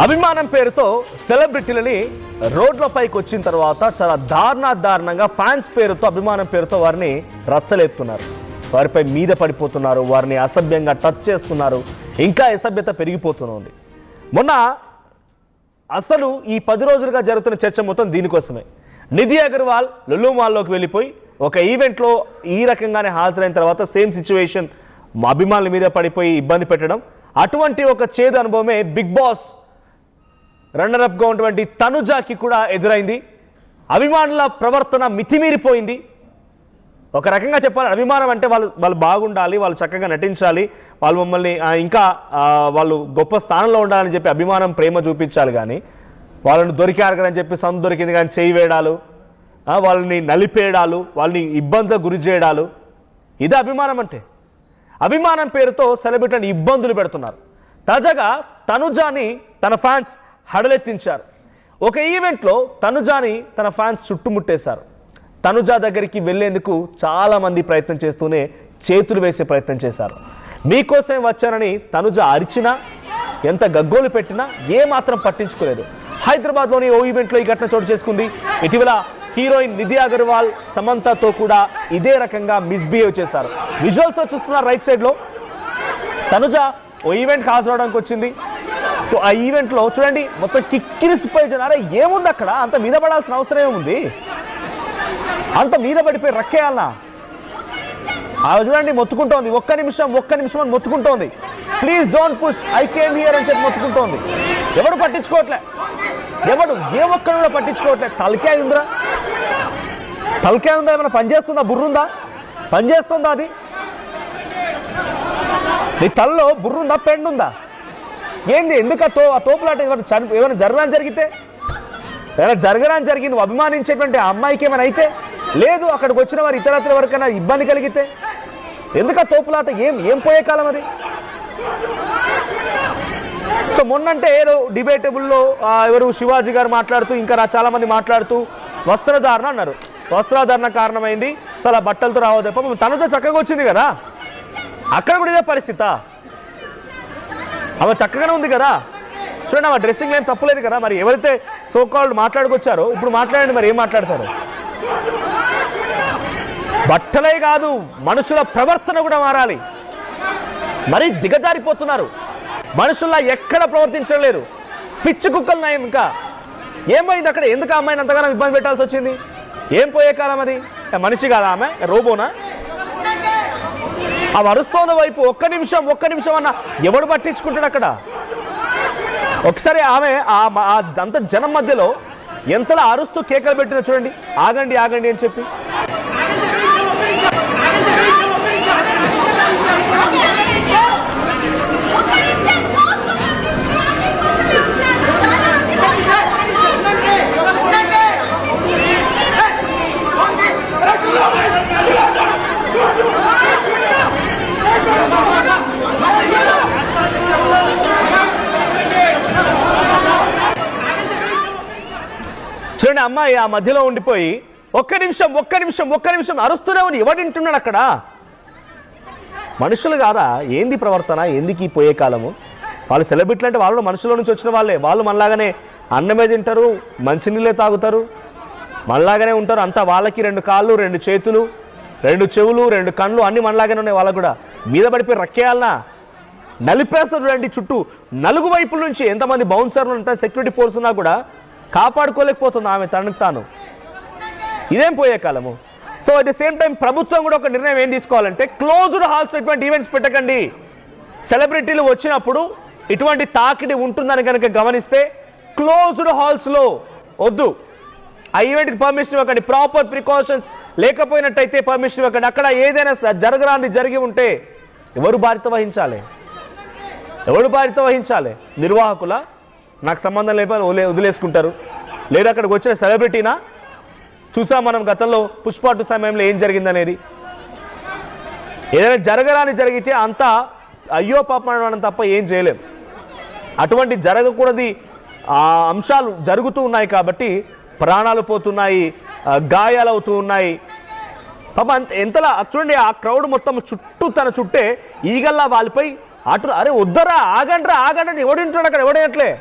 అభిమానం పేరుతో సెలబ్రిటీలని రోడ్లపైకి వచ్చిన తర్వాత చాలా దారుణంగా ఫ్యాన్స్ పేరుతో అభిమానం పేరుతో వారిని రచ్చలేపుతున్నారు, వారిపై మీద పడిపోతున్నారు, వారిని అసభ్యంగా టచ్ చేస్తున్నారు. ఇంకా అసభ్యత పెరిగిపోతుంది. మొన్న అసలు ఈ 10 రోజులుగా జరుగుతున్న చర్చ మొత్తం దీనికోసమే. నిధి అగర్వాల్ లులు మాల్లోకి వెళ్ళిపోయి ఒక ఈవెంట్లో ఈ రకంగానే హాజరైన తర్వాత సేమ్ సిచ్యువేషన్ అభిమానుల మీద పడిపోయి ఇబ్బంది పెట్టడం, అటువంటి ఒక చేదు అనుభవమే బిగ్ బాస్ రన్నరప్గా ఉన్నటువంటి తనుజాకి కూడా ఎదురైంది. అభిమానుల ప్రవర్తన మితిమీరిపోయింది. ఒక రకంగా చెప్పాలి, అభిమానం అంటే వాళ్ళు బాగుండాలి, వాళ్ళు చక్కగా నటించాలి, వాళ్ళు మమ్మల్ని ఇంకా వాళ్ళు గొప్ప స్థానంలో ఉండాలని చెప్పి అభిమానం ప్రేమ చూపించాలి. కానీ వాళ్ళని దొరికారు అని చెప్పి సందు దొరికింది కానీ చేయి వేయడాలు, వాళ్ళని నలిపేయడాలు, వాళ్ళని ఇబ్బందులకు గురి చేయడాలు, ఇది అభిమానం అంటే. అభిమానం పేరుతో సెలబ్రిటీని ఇబ్బందులు పెడుతున్నారు. తాజాగా తనుజాని తన ఫ్యాన్స్ హడలెత్తించారు. ఒక ఈవెంట్లో తనుజాని తన ఫ్యాన్స్ చుట్టుముట్టేశారు. తనుజా దగ్గరికి వెళ్లేందుకు చాలామంది ప్రయత్నం చేస్తూనే చేతులు వేసే ప్రయత్నం చేశారు. మీకోసం వచ్చానని తనుజా అరిచినా, ఎంత గగ్గోలు పెట్టినా ఏమాత్రం పట్టించుకోలేదు. హైదరాబాద్లోని ఓ ఈవెంట్లో ఈ ఘటన చోటు చేసుకుంది. ఇటీవల హీరోయిన్ నిధి అగర్వాల్ సమంతతో కూడా ఇదే రకంగా మిస్బిహేవ్ చేశారు. విజువల్స్తో చూస్తున్నారు రైట్ సైడ్లో. తనుజా ఓ ఈవెంట్కి హాజరవడానికి వచ్చింది. సో ఆ ఈవెంట్లో చూడండి మొత్తం కిక్కిరిసిపోయి జనారే ఏముంది అక్కడ, అంత మీద పడాల్సిన అవసరం ఏముంది, అంత మీద పడిపోయి రక్కేయాలనా? అవి చూడండి మొత్తుకుంటోంది, ఒక్క నిమిషం అని మొత్తుకుంటోంది. Please don't push, I came here అని చెప్పి మొత్తుకుంటోంది. ఎవడు పట్టించుకోవట్లే, ఏ ఒక్కడు కూడా పట్టించుకోవట్లే. తలకాయ ఉందా, ఏమైనా పనిచేస్తుందా? బుర్రుందా? పనిచేస్తుందా? అది నీ తలలో బుర్రుందా, పెండుందా? ఏంది? ఎందుకు ఆ తోపులాట? ఏమైనా జరగని జరిగితే, నువ్వు అభిమానించేటువంటి ఆ అమ్మాయికి ఏమైనా అయితే లేదు, అక్కడికి వచ్చిన వారు ఇతరత్ర వరకైనా ఇబ్బంది కలిగితే ఎందుకు ఆ తోపులాట? ఏం పోయే కాలం అది? సో మొన్నంటే ఏదో డిబేటబుల్లో ఎవరు శివాజీ గారు మాట్లాడుతూ, ఇంకా చాలా మంది మాట్లాడుతూ వస్త్రధారణ అన్నారు. వస్త్రధారణ కారణమైంది, సో అలా బట్టలతో రావద్దు. తనుజ చక్కగా వచ్చింది కదా, అక్కడ కూడా ఇదే పరిస్థితి. ఆమె చక్కగానే ఉంది కదా, చూడండి ఆమె డ్రెస్సింగ్ ఏం తప్పులేదు కదా. మరి ఎవరైతే సోకాల్డ్ మాట్లాడుకొచ్చారో ఇప్పుడు మాట్లాడండి, మరి ఏం మాట్లాడతారు? బట్టలే కాదు, మనుషుల ప్రవర్తన కూడా మారాలి. మరీ దిగజారిపోతున్నారు, మనుషుల్లా ఎక్కడ ప్రవర్తించడం లేదు. పిచ్చి కుక్కలు నయం. ఇంకా ఏమైంది అక్కడ? ఎందుకు అమ్మాయిని అంతగానో ఇబ్బంది పెట్టాల్సి వచ్చింది? ఏం పోయే కాలం అది? మనిషి కాదా ఆమె? రోబోనా? ఆ అరుస్తోన్న వైపు ఒక్క నిమిషం అన్న ఎవడు పట్టించుకుంటాడు అక్కడ? ఒకసారి ఆమె అంత జనం మధ్యలో ఎంతలా అరుస్తూ కేకలు పెట్టినా చూడండి, ఆగండి అని చెప్పి. చూడండి అమ్మాయి ఆ మధ్యలో ఉండిపోయి ఒక్క నిమిషం అరుస్తూనే ఉంది. ఎవడింటున్నాడు అక్కడ? మనుషులు కాదా? ఏంది ప్రవర్తన? ఎందుకు ఈ పోయే కాలము? వాళ్ళు సెలబ్రిటీలు అంటే వాళ్ళు మనుషుల నుంచి వచ్చిన వాళ్ళే. వాళ్ళు మనలాగానే అన్నమే తింటారు, మంచినీళ్ళే తాగుతారు, మనలాగానే ఉంటారు. అంతా వాళ్ళకి 2 కాళ్ళు, 2 చేతులు, 2 చెవులు, 2 కళ్ళు అన్నీ మనలాగానే ఉన్నాయి. వాళ్ళకు కూడా మీద పడిపోయి రక్కేయాలనా? నలిపేస్తారు చూడండి చుట్టూ 4 వైపుల నుంచి. ఎంతమంది బౌన్సర్లు ఉంటారు, సెక్యూరిటీ ఫోర్స్ ఉన్నా కూడా కాపాడుకోలేకపోతుంది ఆమె తనకు తాను. ఇదేం పోయే కాలము? So at the same time ప్రభుత్వం కూడా ఒక నిర్ణయం ఏం తీసుకోవాలంటే, క్లోజ్డ్ హాల్స్ ఇటువంటి ఈవెంట్స్ పెట్టకండి. సెలబ్రిటీలు వచ్చినప్పుడు ఇటువంటి తాకిడి ఉంటుందని కనుక గమనిస్తే క్లోజ్డ్ హాల్స్లో వద్దు, ఆ ఈవెంట్కి పర్మిషన్ ఇవ్వకండి. ప్రాపర్ ప్రికాషన్స్ లేకపోయినట్టయితే పర్మిషన్ ఇవ్వకండి. అక్కడ ఏదైనా జరిగి ఉంటే ఎవరు బాధ్యత వహించాలి? నిర్వాహకుల? నాకు సంబంధం లేకపోతే వదిలేసుకుంటారు. లేదా అక్కడికి వచ్చిన సెలబ్రిటీనా? చూసాం మనం గతంలో పుష్ప 2 సమయంలో ఏం జరిగిందనేది. ఏదైనా జరిగితే అంతా అయ్యో పాపం తప్ప ఏం చేయలేం. అటువంటి జరగకూడది అంశాలు జరుగుతూ ఉన్నాయి కాబట్టి ప్రాణాలు పోతున్నాయి, గాయాలు అవుతూ ఉన్నాయి. పాపం ఎంతలా చూడండి, ఆ క్రౌడ్ మొత్తం తన చుట్టే ఈగల్లా వాళ్ళపై అటు. అరే వద్దరా, ఆగండి ఎవడింటాడు అక్కడ? ఎవడేయట్లే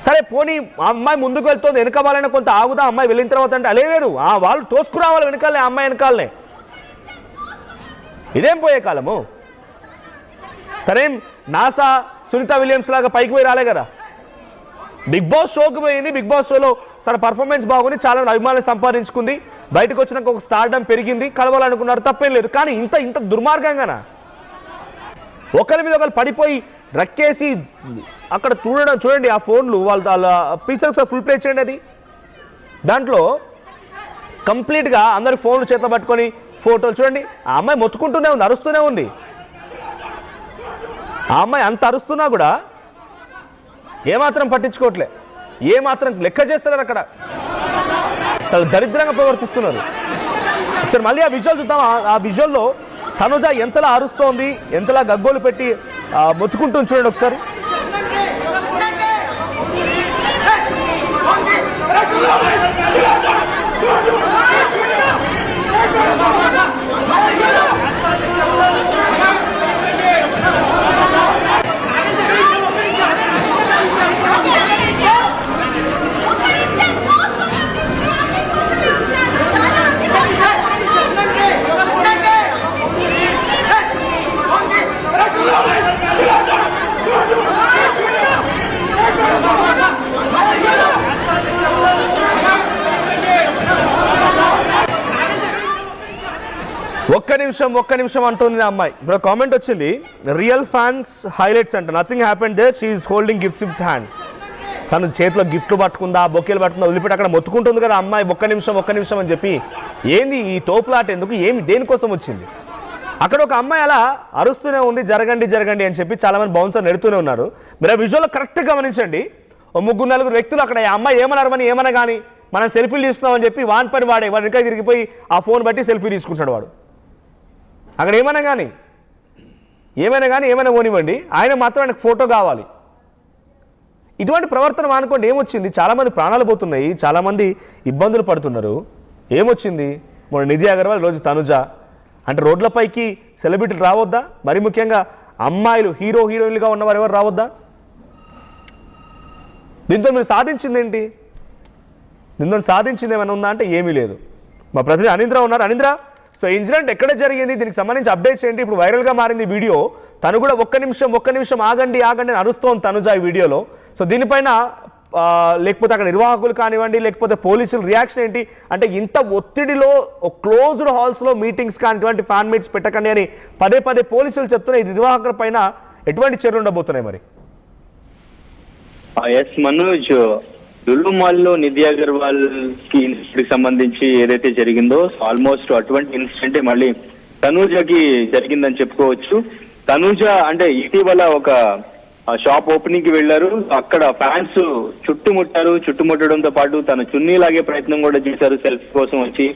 సరే పోనీ ఆ అమ్మాయి ముందుకు వెళ్తుంది, వెనకవాలైనా కొంత ఆగుదా, అమ్మాయి వెళ్ళిన తర్వాత అంటే లేదు, వాళ్ళు తోసుకురావాలి వెనకాలనే, ఆ అమ్మాయి వెనకాలనే. ఇదేం పోయే కాలము? తనేం నాసా సునీత విలియమ్స్ లాగా పైకి పోయి రాలే కదా. బిగ్ బాస్ షోకి పోయింది, బిగ్ బాస్ షోలో తన పర్ఫార్మెన్స్ బాగుంది, చాలా అభిమానులు సంపాదించుకుంది, బయటకు వచ్చినాక ఒక స్టార్డమ్ పెరిగింది, కలవాలనుకున్నారు, తప్పేం లేదు. కానీ ఇంత ఇంత దుర్మార్గంగానా? ఒకరి మీద ఒకరు పడిపోయి రక్కేసి అక్కడ చూడండి ఆ ఫోన్లు వాళ్ళ పీసెస్ ఫుల్ ప్లే చేయండి. అది దాంట్లో కంప్లీట్గా అందరి ఫోన్లు చేతిలో పట్టుకొని ఫోటోలు చూడండి. ఆ అమ్మాయి మొత్తుకుంటూనే ఉంది, అరుస్తూనే ఉంది. ఆ అమ్మాయి అంత అరుస్తున్నా కూడా ఏమాత్రం పట్టించుకోవట్లే, ఏమాత్రం లెక్క చేస్తున్నారు. అక్కడ చాలా దరిద్రంగా ప్రవర్తిస్తున్నారు. ఒకసారి మళ్ళీ ఆ విజువల్ చూద్దాం. ఆ విజువల్లో తనుజ ఎంతలా అరుస్తోంది, ఎంతలా గగ్గోలు పెట్టి మొత్తుకుంటుంది చూడండి ఒకసారి. ఒక్క నిమిషం అంటుంది ఆ అమ్మాయి. ఇప్పుడు కామెంట్ వచ్చింది, రియల్ ఫ్యాన్స్ హైలైట్స్ అంట, nothing happened there, she is holding gifts with hand. తను చేతిలో గిఫ్ట్లు పట్టుకుందా, బొకేలు పట్టుకుందా, వదిలిపెట్టి అక్కడ మొత్తుకుంటుంది కదా అమ్మాయి. ఒక్క నిమిషం అని చెప్పి ఏంది ఈ తోపులాట? ఎందుకు, దేనికోసం వచ్చింది? అక్కడ ఒక అమ్మాయి అలా అరుస్తూనే ఉంది, జరగండి అని చెప్పి చాలామంది బౌన్సర్ నెడుతూనే ఉన్నారు. మీరు ఆ విజువల్లో కరెక్ట్గా గమనించండి. ఓ 3-4 వ్యక్తులు అక్కడ ఆ అమ్మాయి ఏమన్నా కానీ మనం సెల్ఫీలు తీస్తున్నామని చెప్పి వాడి పని వాడు ఇంకా తిరిగిపోయి ఆ ఫోన్ బట్టి సెల్ఫీ తీసుకుంటున్నాడు వాడు. అక్కడ ఏమైనా కానీ ఏమైనా పోనివ్వండి, ఆయన మాత్రం ఆయనకు ఫోటో కావాలి. ఇటువంటి ప్రవర్తన మానుకోండి. ఏమొచ్చింది? చాలామంది ప్రాణాలు పోతున్నాయి, చాలామంది ఇబ్బందులు పడుతున్నారు. ఏమొచ్చింది? మన నిధి అగర్వాల్, రోజు తనుజ అంటే రోడ్లపైకి సెలబ్రిటీలు రావద్దా? మరి ముఖ్యంగా అమ్మాయిలు హీరోయిన్లుగా ఉన్నవారు ఎవరు రావద్దా? దీంతో మీరు సాధించింది ఏంటి? దీంతో సాధించింది ఏమైనా ఉందా అంటే ఏమీ లేదు. మా ప్రతినిధి అనింద్ర ఉన్నారు. అనింద్ర, సో ఇన్సిడెంట్ ఎక్కడ జరిగింది, దీనికి సంబంధించి అప్డేట్స్ ఏంటి? ఇప్పుడు వైరల్గా మారింది వీడియో. తను కూడా ఒక్క నిమిషం ఆగండి అని అరుస్తోంది తనుజ ఈ వీడియోలో. సో దీనిపైన లేకపోతే అక్కడ నిర్వాహకులు కానివ్వండి, లేకపోతే పోలీసుల రియాక్షన్ ఏంటి? అంటే ఇంత ఒత్తిడిలో క్లోజ్డ్ హాల్స్లో మీటింగ్స్ కానిటువంటి ఫ్యాన్ మీట్స్ పెట్టకండి అని పదే పోలీసులు చెప్తున్న ఈ నిర్వాహకుల పైన ఎటువంటి చర్యలు ఉండబోతున్నాయి మరి? ఎస్ మనోజ్, లులు మాల్లో నిధి అగర్వాల్ కి ఇన్సిడెంట్ సంబంధించి ఏదైతే జరిగిందో ఆల్మోస్ట్ అటువంటి ఇన్సిడెంట్ మళ్ళీ తనూజకి జరిగిందని చెప్పుకోవచ్చు. తనూజ అంటే ఇటీవల ఒక షాప్ ఓపెనింగ్ కి వెళ్లారు, అక్కడ ఫ్యాన్స్ చుట్టుముట్టడంతో పాటు తన చున్నీ లాగే ప్రయత్నం కూడా చేశారు సెల్ఫీ కోసం వచ్చి.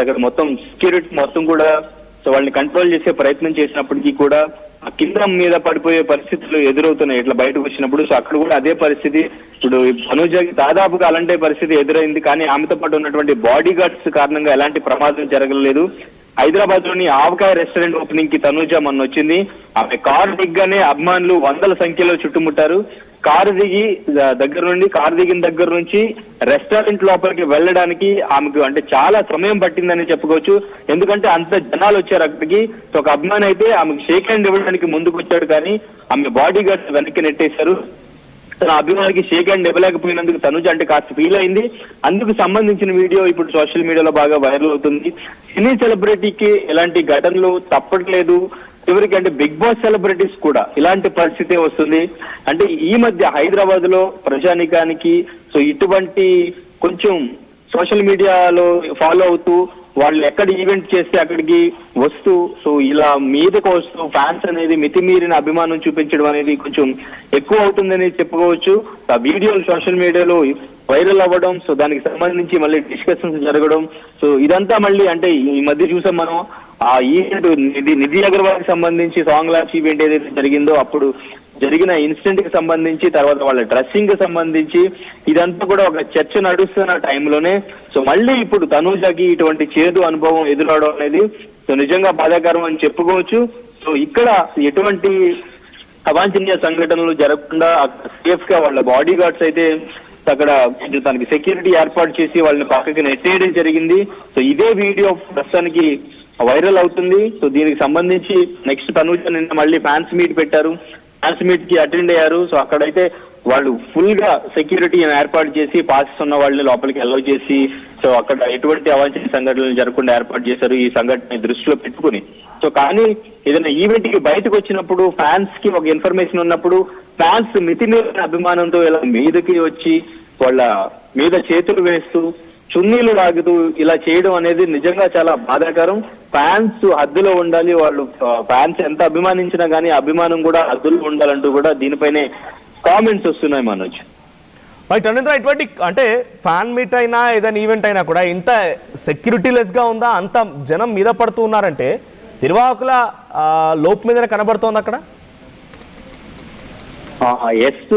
అక్కడ మొత్తం సెక్యూరిటీ మొత్తం కూడా వాళ్ళని కంట్రోల్ చేసే ప్రయత్నం చేసినప్పటికీ కూడా కింద మీద పడిపోయే పరిస్థితులు ఎదురవుతున్నాయి ఇట్లా బయటకు వచ్చినప్పుడు. సో అక్కడ కూడా అదే పరిస్థితి. ఇప్పుడు తనూజకి దాదాపుగా అలాంటి పరిస్థితి ఎదురైంది. కానీ ఆమెతో పాటు ఉన్నటువంటి బాడీ గార్డ్స్ కారణంగా ఎలాంటి ప్రమాదం జరగలేదు. హైదరాబాద్ లోని ఆవకాయ రెస్టారెంట్ ఓపెనింగ్ కి తనూజ మొన్న వచ్చింది. ఆమె కారు దిగ్గానే అభిమానులు 100ల సంఖ్యలో చుట్టుముట్టారు. కారు దిగిన దగ్గర నుంచి రెస్టారెంట్ లోపలికి వెళ్ళడానికి ఆమెకు అంటే చాలా సమయం పట్టిందని చెప్పుకోవచ్చు. ఎందుకంటే అంత జనాలు వచ్చారు అక్కడికి. సో ఒక అభిమాని అయితే ఆమెకు షేక్ హ్యాండ్ ఇవ్వడానికి ముందుకు వచ్చాడు, కానీ ఆమె బాడీ గార్డ్స్ వెనక్కి నెట్టేశారు. తన అభిమానికి షేక్ హ్యాండ్ ఇవ్వలేకపోయినందుకు తనుజ అంటే కాస్త ఫీల్ అయింది. అందుకు సంబంధించిన వీడియో ఇప్పుడు సోషల్ మీడియాలో బాగా వైరల్ అవుతుంది. సినీ సెలబ్రిటీకి ఇలాంటి ఘటనలు తప్పట్లేదు. చివరికి అంటే బిగ్ బాస్ సెలబ్రిటీస్ కూడా ఇలాంటి పరిస్థితే వస్తుంది. అంటే ఈ మధ్య హైదరాబాద్ లో ప్రజానికానికి సో ఇటువంటి కొంచెం సోషల్ మీడియాలో ఫాలో అవుతూ వాళ్ళు ఎక్కడ ఈవెంట్ చేస్తే అక్కడికి వస్తూ సో ఇలా మీదకు వస్తూ ఫ్యాన్స్ అనేది మితిమీరిన అభిమానం చూపించడం అనేది కొంచెం ఎక్కువ అవుతుందని చెప్పుకోవచ్చు. ఆ వీడియోలు సోషల్ మీడియాలో వైరల్ అవ్వడం, సో దానికి సంబంధించి మళ్ళీ డిస్కషన్స్ జరగడం, సో ఇదంతా మళ్ళీ అంటే ఈ మధ్య చూసాం మనం ఆ ఈవెంట్ నిధి అగర్వాల్ కి సంబంధించి సాంగ్ లాంచ్ ఈవెంట్ ఏదైతే జరిగిందో అప్పుడు జరిగిన ఇన్సిడెంట్ కి సంబంధించి, తర్వాత వాళ్ళ డ్రెస్సింగ్ కి సంబంధించి ఇదంతా కూడా ఒక చర్చ నడుస్తున్న టైంలోనే సో మళ్ళీ ఇప్పుడు తనూజకి ఇటువంటి చేదు అనుభవం ఎదురవడం అనేది సో నిజంగా బాధాకరం అని చెప్పుకోవచ్చు. సో ఇక్కడ ఎటువంటి అవాంఛనీయ సంఘటనలు జరగకుండా సేఫ్ గా వాళ్ళ బాడీ గార్డ్స్ అయితే అక్కడ తనకి సెక్యూరిటీ ఏర్పాటు చేసి వాళ్ళని పక్కకి నెట్టేయడం జరిగింది. సో ఇదే వీడియో ప్రస్తుతానికి వైరల్ అవుతుంది. సో దీనికి సంబంధించి నెక్స్ట్ తనూజ నిన్న మళ్ళీ ఫ్యాన్స్ మీట్ పెట్టారు, ఫ్యాన్స్ మీట్ కి అటెండ్ అయ్యారు. సో అక్కడైతే వాళ్ళు ఫుల్ గా సెక్యూరిటీ ఏర్పాటు చేసి పాసెస్ ఉన్న వాళ్ళని లోపలికి అలౌ చేసి సో అక్కడ ఎటువంటి అవాంఛనీయ సంఘటనలు జరగకుండా ఏర్పాటు చేశారు ఈ సంఘటన దృష్టిలో పెట్టుకుని. సో కానీ ఏదైనా ఈవెంట్ కి బయటకు వచ్చినప్పుడు ఫ్యాన్స్ కి ఒక ఇన్ఫర్మేషన్ ఉన్నప్పుడు ఫ్యాన్స్ మితిమీరిన అభిమానంతో ఇలా మీదకి వచ్చి వాళ్ళ మీద చేతులు వేస్తూ చున్నీలు లాగుతూ ఇలా చేయడం అనేది నిజంగా చాలా బాధాకరం. ఫ్యాన్స్ హద్దులో ఉండాలి, వాళ్ళు ఫ్యాన్స్ ఎంత అభిమానించినా కానీ అభిమానం కూడా హద్దులో ఉండాలంటూ కూడా దీనిపైనే కామెంట్స్ వస్తున్నాయి మనోజ్. రైట్ అనింద్ర, ఇటువంటి అంటే ఫ్యాన్ మీట్ అయినా ఏదైనా ఈవెంట్ అయినా కూడా ఇంత సెక్యూరిటీలెస్గా ఉందా, అంత జనం మీద పడుతూ ఉన్నారంటే నిర్వాహకుల లోపు మీదనే కనబడుతోంది అక్కడ. ఎస్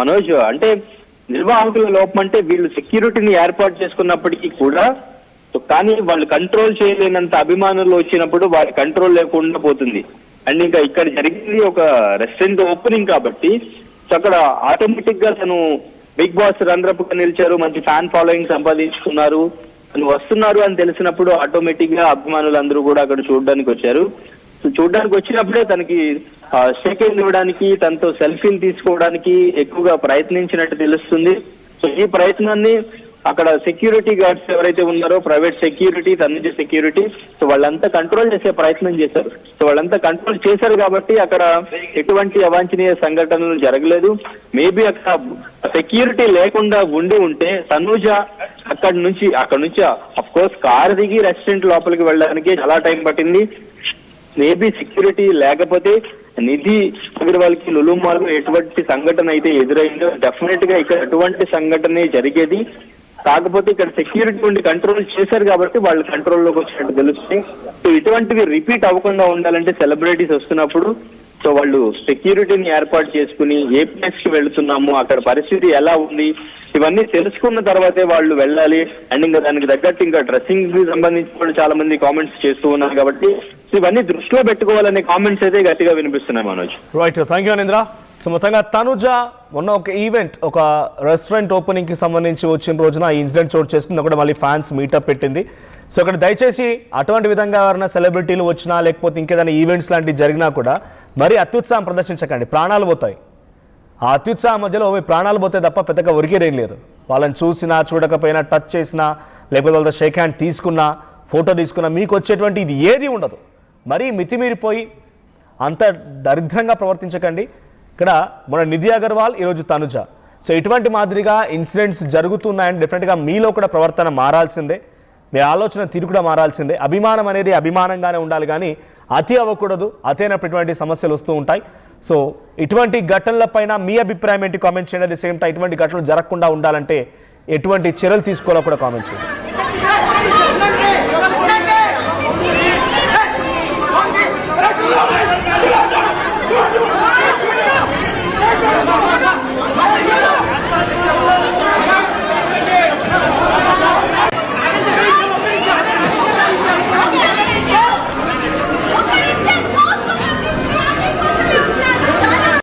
మనోజ్, అంటే నిర్వాహకుల లోపం అంటే వీళ్ళు సెక్యూరిటీని ఏర్పాటు చేసుకున్నప్పటికీ కూడా కానీ వాళ్ళు కంట్రోల్ చేయలేనంత అభిమానులు వచ్చినప్పుడు వారి కంట్రోల్ లేకుండా పోతుంది. అండ్ ఇంకా ఇక్కడ జరిగింది ఒక రెస్టారెంట్ ఓపెనింగ్ కాబట్టి సో అక్కడ ఆటోమేటిక్ గా తను బిగ్ బాస్ రన్నరప్ గా నిలిచారు, మంచి ఫ్యాన్ ఫాలోయింగ్ సంపాదించుకున్నారు, తను వస్తున్నారు అని తెలిసినప్పుడు ఆటోమేటిక్ గా అభిమానులందరూ కూడా అక్కడ చూడడానికి వచ్చారు. సో చూడడానికి వచ్చినప్పుడే తనకి షేక్ హ్యాండ్ ఇవ్వడానికి, తనతో సెల్ఫీలు తీసుకోవడానికి ఎక్కువగా ప్రయత్నించినట్టు తెలుస్తుంది. సో ఈ ప్రయత్నాన్ని అక్కడ సెక్యూరిటీ గార్డ్స్ ఎవరైతే ఉన్నారో private security, Tanuja security, so వాళ్ళంతా కంట్రోల్ చేసే ప్రయత్నం చేశారు. సో వాళ్ళంతా కంట్రోల్ చేశారు కాబట్టి అక్కడ ఎటువంటి అవాంఛనీయ సంఘటనలు జరగలేదు. మేబీ అక్కడ సెక్యూరిటీ లేకుండా ఉంటే తనుజ అక్కడ నుంచి అఫ్ కోర్స్ కారు దిగి రెస్టారెంట్ లోపలికి వెళ్ళడానికి చాలా టైం పట్టింది. మేబీ సెక్యూరిటీ లేకపోతే నిధి అగర్వాల్ కి లులు మాల్ ఎటువంటి సంఘటన అయితే ఎదురైందో డెఫినెట్ గా ఇక్కడ ఎటువంటి సంఘటన జరిగేది. కాకపోతే ఇక్కడ సెక్యూరిటీ ఉండి కంట్రోల్ చేశారు కాబట్టి వాళ్ళు కంట్రోల్లోకి వచ్చినట్టు తెలుస్తుంది. సో ఇటువంటివి రిపీట్ అవ్వకుండా ఉండాలంటే సెలబ్రిటీస్ వస్తున్నప్పుడు సో వాళ్ళు సెక్యూరిటీని ఏర్పాటు చేసుకుని ఏ ప్లేస్ కి వెళుతున్నాము, అక్కడ పరిస్థితి ఎలా ఉంది, ఇవన్నీ తెలుసుకున్న తర్వాతే వాళ్ళు వెళ్ళాలి. అండ్ ఇంకా దానికి తగ్గట్టు ఇంకా డ్రెస్సింగ్ కి సంబంధించి కూడా చాలా మంది కామెంట్స్ చేస్తూ ఉన్నారు కాబట్టి ఇవన్నీ దృష్టిలో పెట్టుకోవాలనే కామెంట్స్ అయితే గట్టిగా వినిపిస్తున్నాయి Manoj. Right, thank you Anindra. So మొత్తంగా తనుజ మొన్న ఒక ఈవెంట్, ఒక రెస్టారెంట్ ఓపెనింగ్కి సంబంధించి వచ్చిన రోజున ఈ ఇన్సిడెంట్ చోటు చేసుకుంది, అక్కడ మళ్ళీ ఫ్యాన్స్ మీటప్ పెట్టింది. సో అక్కడ దయచేసి అటువంటి విధంగా ఎవరైనా సెలబ్రిటీలు వచ్చినా లేకపోతే ఇంకేదైనా ఈవెంట్స్ లాంటివి జరిగినా కూడా మరి అత్యుత్సాహం ప్రదర్శించకండి, ప్రాణాలు పోతాయి. ఆ అత్యుత్సాహం మధ్యలో మీ ప్రాణాలు పోతే తప్ప పెద్దగా ఒరిగేదేం లేదు. వాళ్ళని చూసినా చూడకపోయినా టచ్ చేసినా లేకపోతే వాళ్ళతో షేక్ హ్యాండ్ తీసుకున్నా ఫోటో తీసుకున్నా మీకు వచ్చేటువంటి ఇది ఏది ఉండదు. మరీ మితిమీరిపోయి అంత దరిద్రంగా ప్రవర్తించకండి. ఇక్కడ మన నిధి అగర్వాల్, ఈరోజు తనుజ. సో ఇటువంటి మాదిరిగా ఇన్సిడెంట్స్ జరుగుతున్నాయని డెఫినెట్గా మీలో కూడా ప్రవర్తన మారాల్సిందే, మీ ఆలోచన తీరు కూడా మారాల్సిందే. అభిమానం అనేది అభిమానంగానే ఉండాలి కానీ అతి అవ్వకూడదు, అతైనటువంటి సమస్యలు వస్తూ ఉంటాయి. సో ఇటువంటి ఘటనలపైన మీ అభిప్రాయం ఏంటి కామెంట్ చేయండి. అట్ ది సేమ్ టైం ఇటువంటి ఘటనలు జరగకుండా ఉండాలంటే ఎటువంటి చర్యలు తీసుకోవాలో కూడా కామెంట్ చేయండి.